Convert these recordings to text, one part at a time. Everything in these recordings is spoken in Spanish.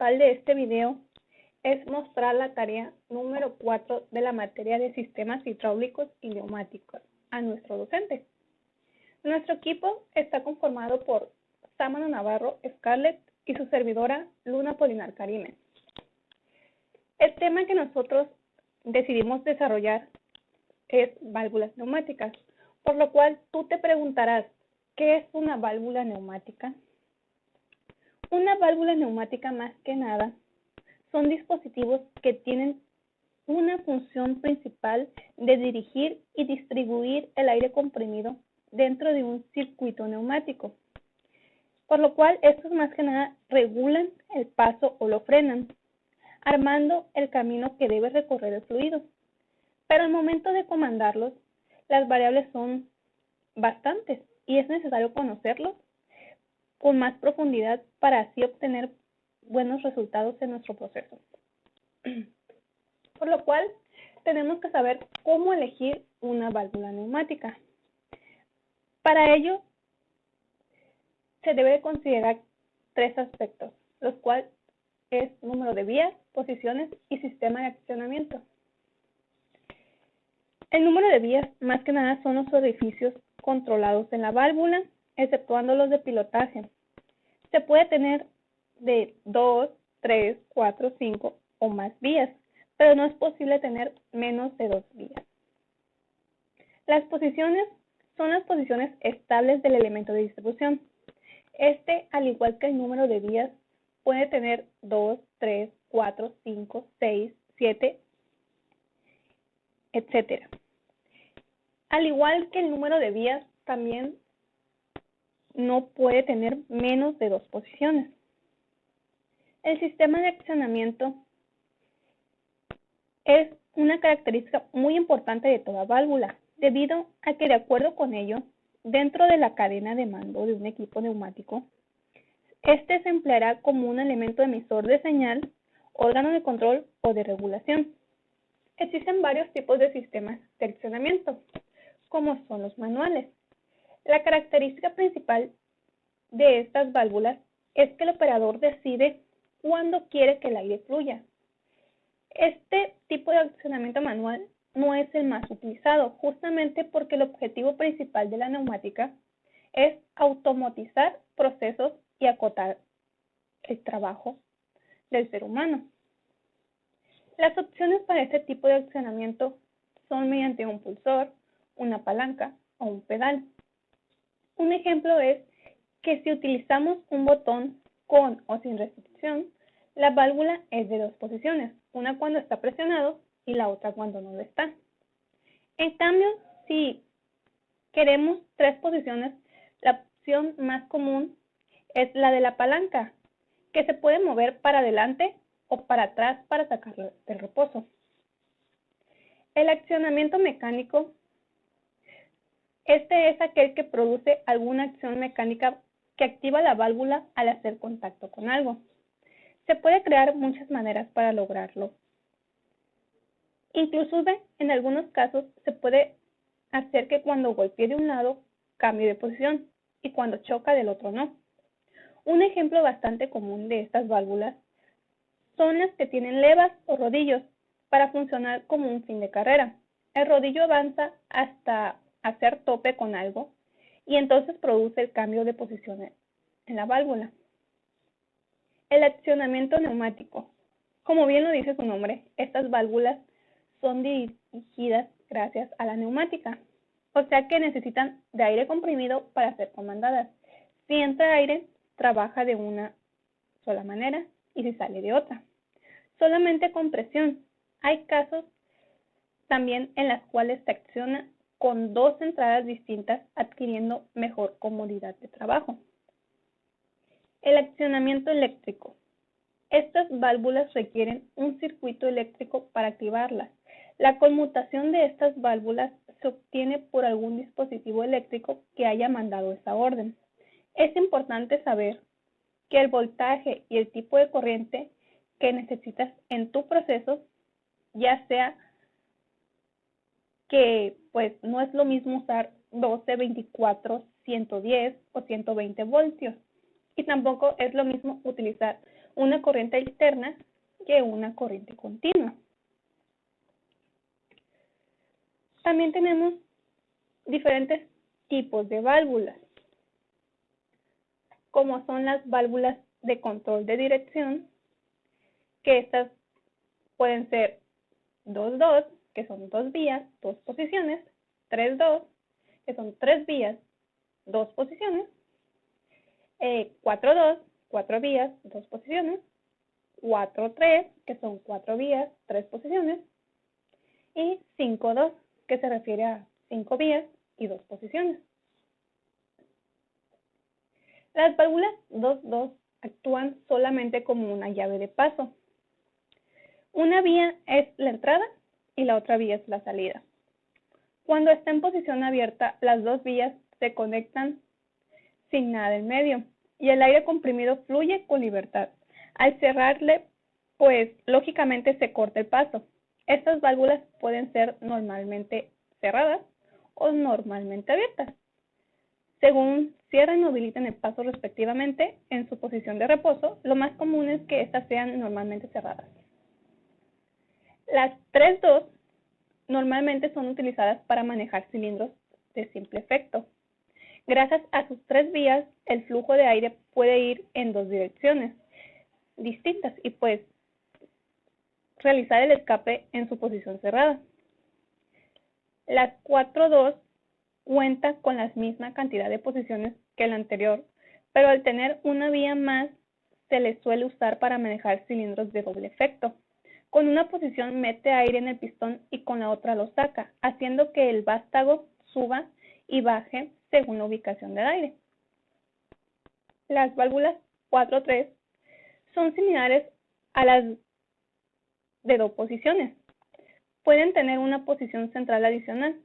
principal de este video es mostrar la tarea número 4 de la materia de sistemas hidráulicos y neumáticos a nuestro docente. Nuestro equipo está conformado por Sámano Navarro, Scarlett y su servidora Luna Polinar Karime. El tema que nosotros decidimos desarrollar es válvulas neumáticas, por lo cual tú te preguntarás, ¿qué es una válvula neumática? Una válvula neumática, más que nada, son dispositivos que tienen una función principal de dirigir y distribuir el aire comprimido dentro de un circuito neumático, por lo cual estos más que nada regulan el paso o lo frenan, armando el camino que debe recorrer el fluido. Pero al momento de comandarlos, las variables son bastantes y es necesario conocerlos con más profundidad para así obtener buenos resultados en nuestro proceso. Por lo cual, tenemos que saber cómo elegir una válvula neumática. Para ello, se debe considerar tres aspectos, los cuales es número de vías, posiciones y sistema de accionamiento. El número de vías, más que nada, son los orificios controlados en la válvula, exceptuando los de pilotaje. Se puede tener de 2, 3, 4, 5 o más vías, pero no es posible tener menos de 2 vías. Las posiciones son las posiciones estables del elemento de distribución. Este, al igual que el número de vías, puede tener 2, 3, 4, 5, 6, 7, etc. Al igual que el número de vías, también no puede tener menos de 2 posiciones. El sistema de accionamiento es una característica muy importante de toda válvula, debido a que, de acuerdo con ello, dentro de la cadena de mando de un equipo neumático, este se empleará como un elemento emisor de señal, órgano de control o de regulación. Existen varios tipos de sistemas de accionamiento, como son los manuales. La característica principal de estas válvulas es que el operador decide cuándo quiere que el aire fluya. Este tipo de accionamiento manual no es el más utilizado, justamente porque el objetivo principal de la neumática es automatizar procesos y acotar el trabajo del ser humano. Las opciones para este tipo de accionamiento son mediante un pulsor, una palanca o un pedal. Un ejemplo es que si utilizamos un botón con o sin restricción, la válvula es de 2 posiciones, una cuando está presionado y la otra cuando no lo está. En cambio, si queremos 3 posiciones, la opción más común es la de la palanca, que se puede mover para adelante o para atrás para sacarlo del reposo. El accionamiento mecánico, este es aquel que produce alguna acción mecánica que activa la válvula al hacer contacto con algo. Se puede crear muchas maneras para lograrlo. Inclusive, en algunos casos, se puede hacer que cuando golpee de un lado, cambie de posición y cuando choca del otro no. Un ejemplo bastante común de estas válvulas son las que tienen levas o rodillos para funcionar como un fin de carrera. El rodillo avanza hasta hacer tope con algo y entonces produce el cambio de posición en la válvula. El accionamiento neumático. Como bien lo dice su nombre, estas válvulas son dirigidas gracias a la neumática, o sea que necesitan de aire comprimido para ser comandadas. Si entra aire, trabaja de una sola manera y si sale de otra. Solamente con presión. Hay casos también en las cuales se acciona con 2 entradas distintas, adquiriendo mejor comodidad de trabajo. El accionamiento eléctrico. Estas válvulas requieren un circuito eléctrico para activarlas. La conmutación de estas válvulas se obtiene por algún dispositivo eléctrico que haya mandado esa orden. Es importante saber que el voltaje y el tipo de corriente que necesitas en tu proceso, ya sea que pues no es lo mismo usar 12, 24, 110 o 120 voltios, y tampoco es lo mismo utilizar una corriente alterna que una corriente continua. También tenemos diferentes tipos de válvulas, como son las válvulas de control de dirección, que estas pueden ser 2-2, que son 2 vías, 2 posiciones, 3-2, que son 3 vías, 2 posiciones, 4-2, 4 vías, 2 posiciones, 4-3, que son 4 vías, 3 posiciones, y 5-2, que se refiere a 5 vías y 2 posiciones. Las válvulas 2-2 actúan solamente como una llave de paso. Una vía es la entrada y la otra vía es la salida. Cuando está en posición abierta, las dos vías se conectan sin nada en medio y el aire comprimido fluye con libertad. Al cerrarle, pues lógicamente se corta el paso. Estas válvulas pueden ser normalmente cerradas o normalmente abiertas, según cierran o habilitan el paso respectivamente en su posición de reposo. Lo más común es que estas sean normalmente cerradas. Las 3-2 normalmente son utilizadas para manejar cilindros de simple efecto. Gracias a sus 3 vías, el flujo de aire puede ir en 2 direcciones distintas y pues realizar el escape en su posición cerrada. Las 4-2 cuenta con la misma cantidad de posiciones que la anterior, pero al tener una vía más, se le suele usar para manejar cilindros de doble efecto. Con una posición mete aire en el pistón y con la otra lo saca, haciendo que el vástago suba y baje según la ubicación del aire. Las válvulas 4-3 son similares a las de 2 posiciones. Pueden tener una posición central adicional.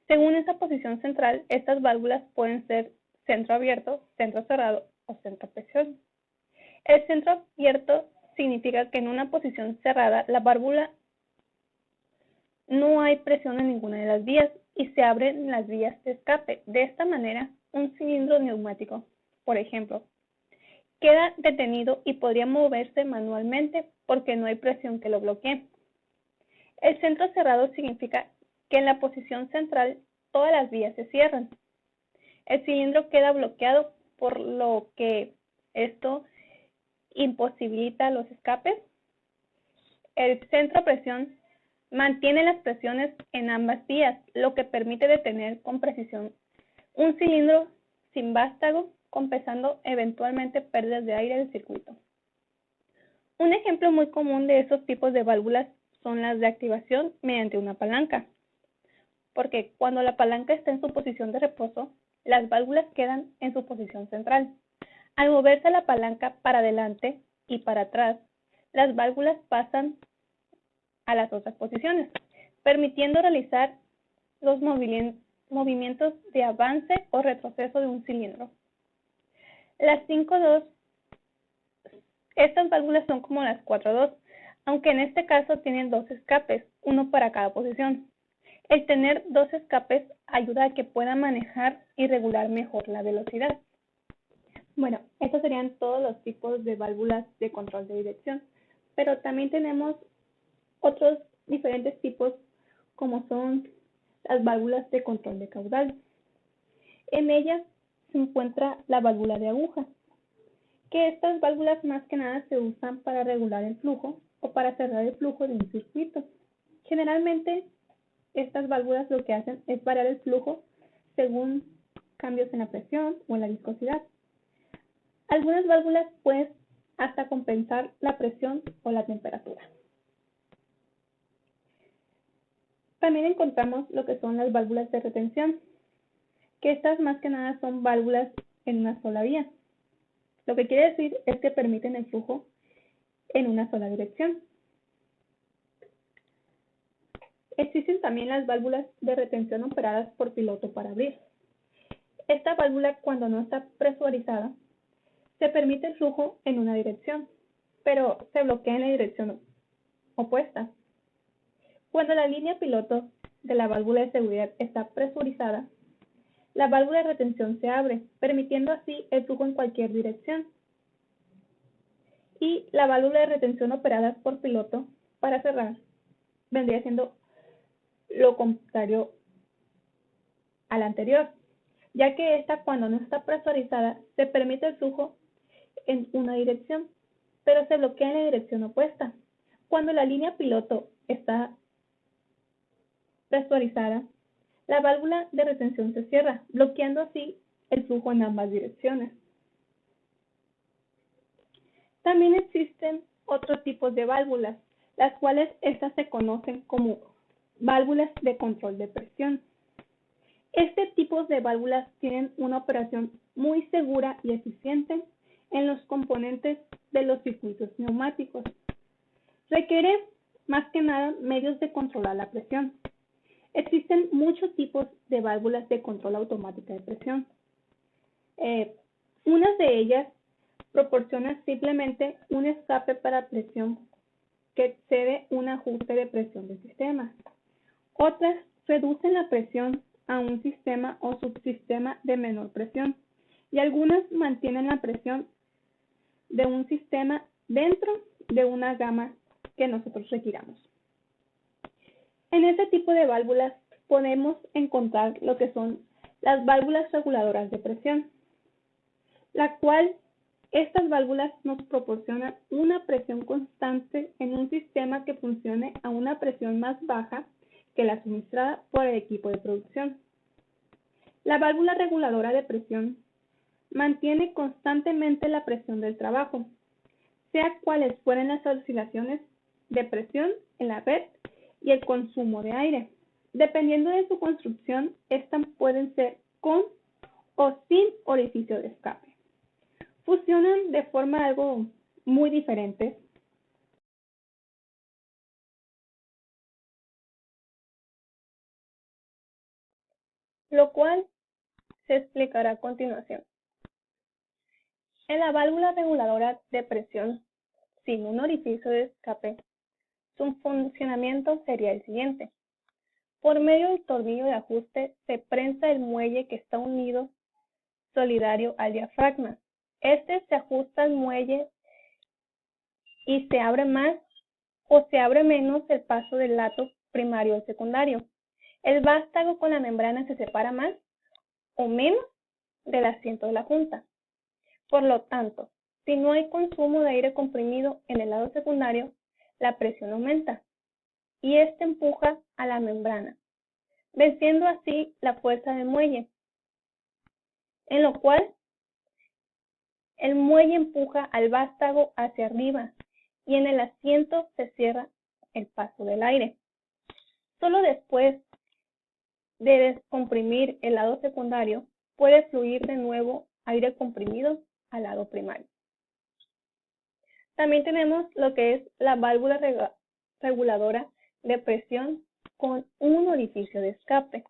Según esa posición central, estas válvulas pueden ser centro abierto, centro cerrado o centro presión. El centro abierto significa que en una posición cerrada la válvula no hay presión en ninguna de las vías y se abren las vías de escape. De esta manera, un cilindro neumático, por ejemplo, queda detenido y podría moverse manualmente porque no hay presión que lo bloquee. El centro cerrado significa que en la posición central todas las vías se cierran. El cilindro queda bloqueado, por lo que esto imposibilita los escapes. El centro a presión mantiene las presiones en ambas vías, lo que permite detener con precisión un cilindro sin vástago, compensando eventualmente pérdidas de aire del circuito. Un ejemplo muy común de esos tipos de válvulas son las de activación mediante una palanca, porque cuando la palanca está en su posición de reposo, las válvulas quedan en su posición central. Al moverse la palanca para adelante y para atrás, las válvulas pasan a las otras posiciones, permitiendo realizar los movimientos de avance o retroceso de un cilindro. Las 5-2, estas válvulas son como las 4-2, aunque en este caso tienen 2 escapes, uno para cada posición. El tener 2 escapes ayuda a que pueda manejar y regular mejor la velocidad. Bueno, estos serían todos los tipos de válvulas de control de dirección, pero también tenemos otros diferentes tipos como son las válvulas de control de caudal. En ellas se encuentra la válvula de aguja, que estas válvulas más que nada se usan para regular el flujo o para cerrar el flujo de un circuito. Generalmente estas válvulas lo que hacen es variar el flujo según cambios en la presión o en la viscosidad. Algunas válvulas pueden hasta compensar la presión o la temperatura. También encontramos lo que son las válvulas de retención, que estas más que nada son válvulas en una sola vía. Lo que quiere decir es que permiten el flujo en una sola dirección. Existen también las válvulas de retención operadas por piloto para abrir. Esta válvula, cuando no está presurizada, se permite el flujo en una dirección, pero se bloquea en la dirección opuesta. Cuando la línea piloto de la válvula de seguridad está presurizada, la válvula de retención se abre, permitiendo así el flujo en cualquier dirección. y la válvula de retención operada por piloto para cerrar vendría siendo lo contrario a la anterior, ya que esta, cuando no está presurizada, se permite el flujo en una dirección, pero se bloquea en la dirección opuesta. Cuando la línea piloto está presurizada, la válvula de retención se cierra, bloqueando así el flujo en ambas direcciones. También existen otros tipos de válvulas, las cuales estas se conocen como válvulas de control de presión. Este tipo de válvulas tienen una operación muy segura y eficiente en los componentes de los circuitos neumáticos. Requiere más que nada medios de controlar la presión. Existen muchos tipos de válvulas de control automática de presión. Unas de ellas proporcionan simplemente un escape para presión que excede un ajuste de presión del sistema. Otras reducen la presión a un sistema o subsistema de menor presión, y algunas mantienen la presión de un sistema dentro de una gama que nosotros requiramos. En este tipo de válvulas podemos encontrar lo que son las válvulas reguladoras de presión, la cual estas válvulas nos proporcionan una presión constante en un sistema que funcione a una presión más baja que la suministrada por el equipo de producción. La válvula reguladora de presión mantiene constantemente la presión del trabajo, sea cuales fueren las oscilaciones de presión en la red y el consumo de aire. Dependiendo de su construcción, estas pueden ser con o sin orificio de escape. Funcionan de forma algo muy diferente, lo cual se explicará a continuación. En la válvula reguladora de presión sin un orificio de escape, su funcionamiento sería el siguiente. Por medio del tornillo de ajuste se prensa el muelle que está unido solidario al diafragma. Este se ajusta al muelle y se abre más o se abre menos el paso del lato primario al secundario. El vástago con la membrana se separa más o menos del asiento de la junta. Por lo tanto, si no hay consumo de aire comprimido en el lado secundario, la presión aumenta y este empuja a la membrana, venciendo así la fuerza del muelle, en lo cual el muelle empuja al vástago hacia arriba y en el asiento se cierra el paso del aire. Solo después de descomprimir el lado secundario, puede fluir de nuevo aire comprimido al lado primario. También tenemos lo que es la válvula reguladora de presión con un orificio de escape.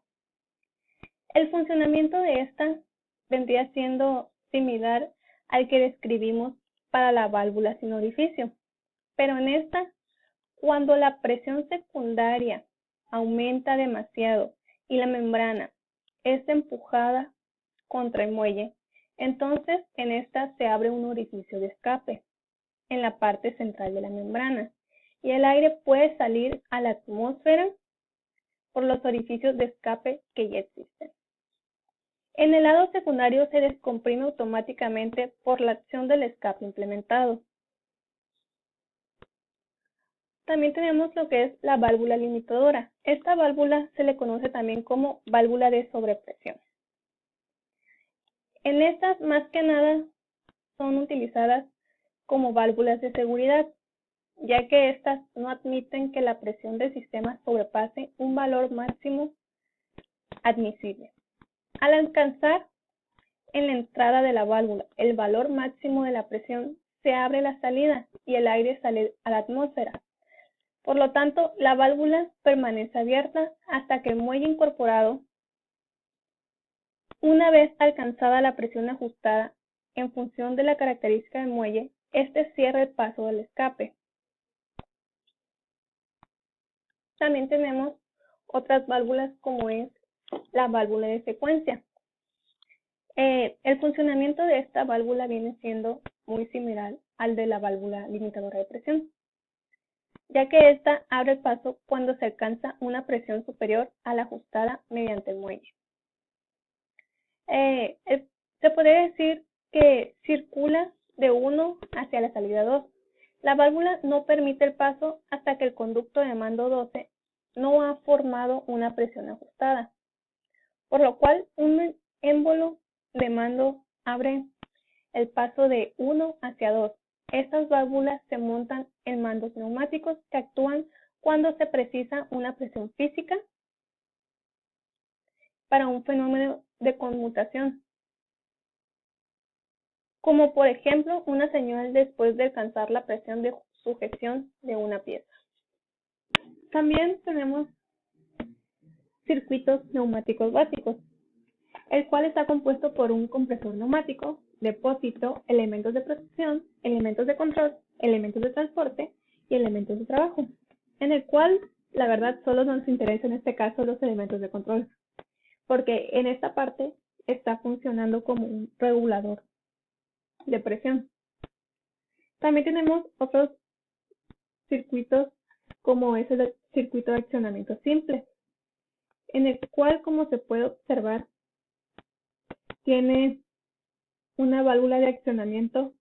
El funcionamiento de esta vendría siendo similar al que describimos para la válvula sin orificio, pero en esta, cuando la presión secundaria aumenta demasiado y la membrana es empujada contra el muelle, entonces en esta se abre un orificio de escape en la parte central de la membrana y el aire puede salir a la atmósfera por los orificios de escape que ya existen. En el lado secundario se descomprime automáticamente por la acción del escape implementado. También tenemos lo que es la válvula limitadora. Esta válvula se le conoce también como válvula de sobrepresión. En estas, más que nada, son utilizadas como válvulas de seguridad, ya que estas no admiten que la presión del sistema sobrepase un valor máximo admisible. Al alcanzar en la entrada de la válvula el valor máximo de la presión, se abre la salida y el aire sale a la atmósfera. Por lo tanto, la válvula permanece abierta hasta que el muelle incorporado, una vez alcanzada la presión ajustada en función de la característica del muelle, este cierra el paso del escape. También tenemos otras válvulas como es la válvula de secuencia. El funcionamiento de esta válvula viene siendo muy similar al de la válvula limitadora de presión, ya que ésta abre el paso cuando se alcanza una presión superior a la ajustada mediante el muelle. Se puede decir que circula de 1 hacia la salida 2. La válvula no permite el paso hasta que el conducto de mando 12 no ha formado una presión ajustada, por lo cual un émbolo de mando abre el paso de 1 hacia 2. Estas válvulas se montan en mandos neumáticos que actúan cuando se precisa una presión física para un fenómeno de conmutación, como por ejemplo una señal después de alcanzar la presión de sujeción de una pieza. También tenemos circuitos neumáticos básicos, el cual está compuesto por un compresor neumático, depósito, elementos de protección, elementos de control, elementos de transporte y elementos de trabajo, en el cual la verdad solo nos interesa en este caso los elementos de control, porque en esta parte está funcionando como un regulador de presión. También tenemos otros circuitos como es el circuito de accionamiento simple, en el cual, como se puede observar, tiene una válvula de accionamiento,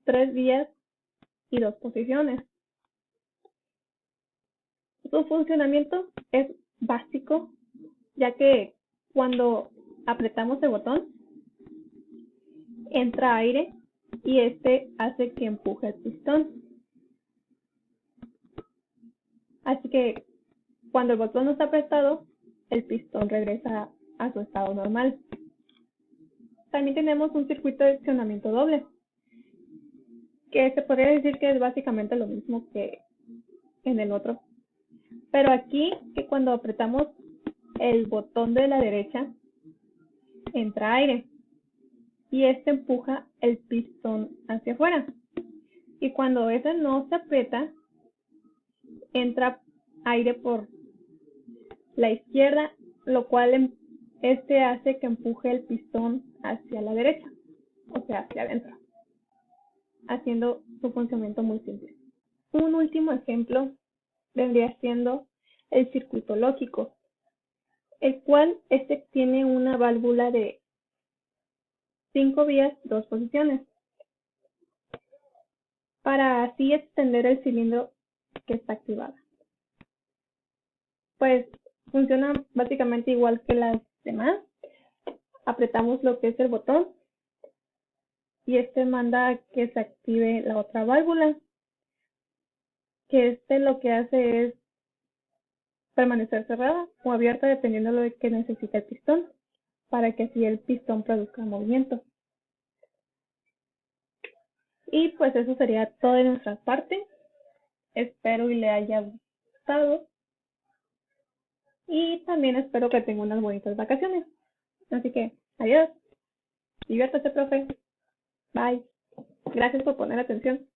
3 vías y 2 posiciones. Su funcionamiento es básico, ya que cuando apretamos el botón, entra aire y este hace que empuje el pistón. Así que cuando el botón no está apretado, el pistón regresa a su estado normal. También tenemos un circuito de accionamiento doble, que se podría decir que es básicamente lo mismo que en el otro. Pero aquí, que cuando apretamos el botón de la derecha, entra aire y este empuja el pistón hacia afuera. Y cuando ese no se aprieta, entra aire por la izquierda, lo cual este hace que empuje el pistón hacia la derecha, o sea, hacia adentro, haciendo su funcionamiento muy simple. Un último ejemplo vendría siendo el circuito lógico, el cual tiene una válvula de 5 vías, 2 posiciones, para así extender el cilindro que está activada. Pues funciona básicamente igual que las demás. Apretamos lo que es el botón y este manda a que se active la otra válvula, que lo que hace es permanecer cerrada o abierta dependiendo de lo que necesita el pistón, para que así el pistón produzca movimiento. Y pues eso sería todo de nuestra parte. Espero y le haya gustado. Y también espero que tenga unas bonitas vacaciones. Así que, adiós. Diviértase, profe. Bye. Gracias por poner atención.